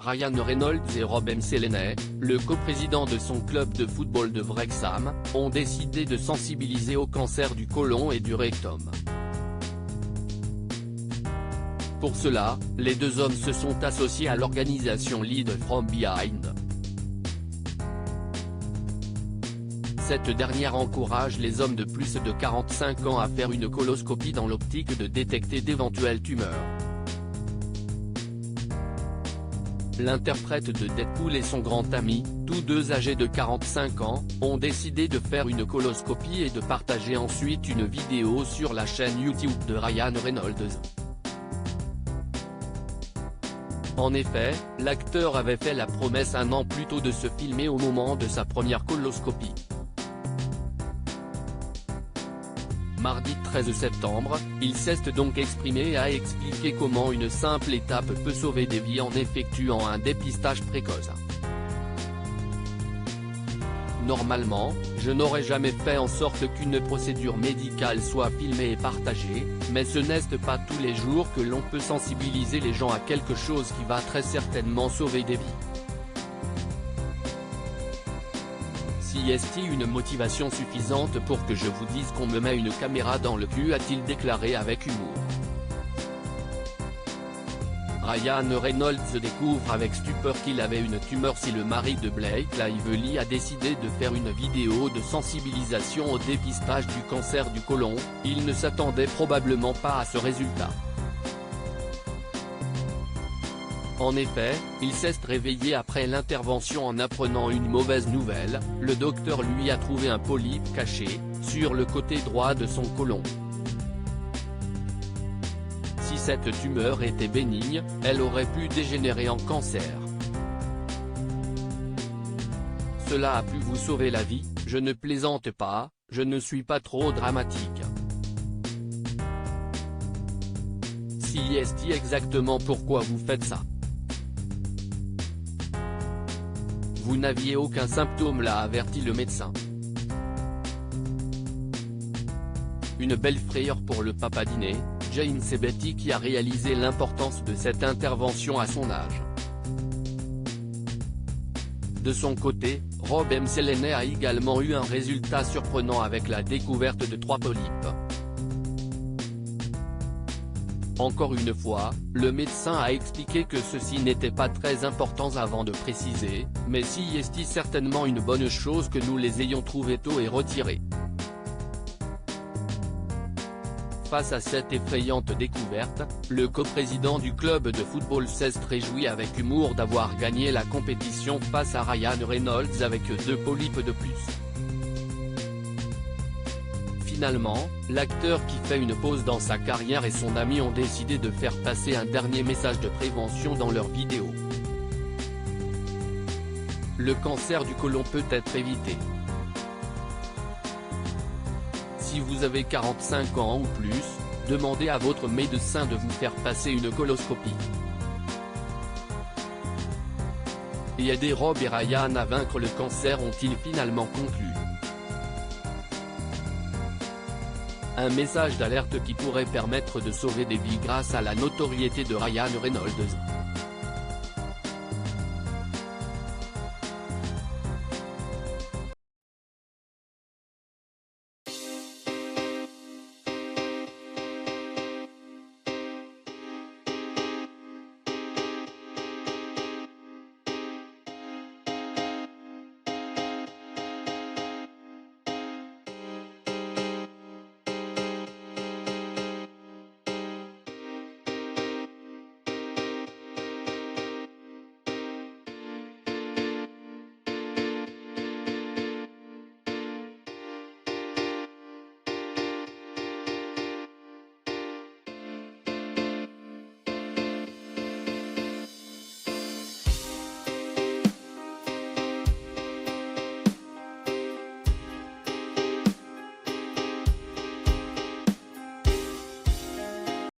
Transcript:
Ryan Reynolds et Rob McElhenney, le coprésident de son club de football de Wrexham, ont décidé de sensibiliser au cancer du côlon et du rectum. Pour cela, les deux hommes se sont associés à l'organisation Lead From Behind. Cette dernière encourage les hommes de plus de 45 ans à faire une coloscopie dans l'optique de détecter d'éventuelles tumeurs. L'interprète de Deadpool et son grand ami, tous deux âgés de 45 ans, ont décidé de faire une coloscopie et de partager ensuite une vidéo sur la chaîne YouTube de Ryan Reynolds. En effet, l'acteur avait fait la promesse un an plus tôt de se filmer au moment de sa première coloscopie. Mardi 13 septembre, il s'est donc exprimé et a expliqué comment une simple étape peut sauver des vies en effectuant un dépistage précoce. Normalement, je n'aurais jamais fait en sorte qu'une procédure médicale soit filmée et partagée, mais ce n'est pas tous les jours que l'on peut sensibiliser les gens à quelque chose qui va très certainement sauver des vies. Si est-il une motivation suffisante pour que je vous dise qu'on me met une caméra dans le cul, a-t-il déclaré avec humour. Ryan Reynolds découvre avec stupeur qu'il avait une tumeur si le mari de Blake Lively a décidé de faire une vidéo de sensibilisation au dépistage du cancer du côlon, il ne s'attendait probablement pas à ce résultat. En effet, il s'est réveillé après l'intervention en apprenant une mauvaise nouvelle, le docteur lui a trouvé un polype caché, sur le côté droit de son côlon. Si cette tumeur était bénigne, elle aurait pu dégénérer en cancer. Cela a pu vous sauver la vie, je ne plaisante pas, je ne suis pas trop dramatique. Si est-il exactement pourquoi vous faites ça? Vous n'aviez aucun symptôme, l'a averti le médecin. Une belle frayeur pour le papa dîner, James et Betty, qui a réalisé l'importance de cette intervention à son âge. De son côté, Rob McElhenney a également eu un résultat surprenant avec la découverte de 3 polypes. Encore une fois, le médecin a expliqué que ceci n'était pas très important avant de préciser, mais si est certainement une bonne chose que nous les ayons trouvés tôt et retirés. Face à cette effrayante découverte, le coprésident du club de football s'est réjoui avec humour d'avoir gagné la compétition face à Ryan Reynolds avec 2 polypes de plus. Finalement, l'acteur qui fait une pause dans sa carrière et son ami ont décidé de faire passer un dernier message de prévention dans leur vidéo. Le cancer du côlon peut être évité. Si vous avez 45 ans ou plus, demandez à votre médecin de vous faire passer une coloscopie. Et aider Rob et Ryan à vaincre le cancer, ont-ils finalement conclu. Un message d'alerte qui pourrait permettre de sauver des vies grâce à la notoriété de Ryan Reynolds.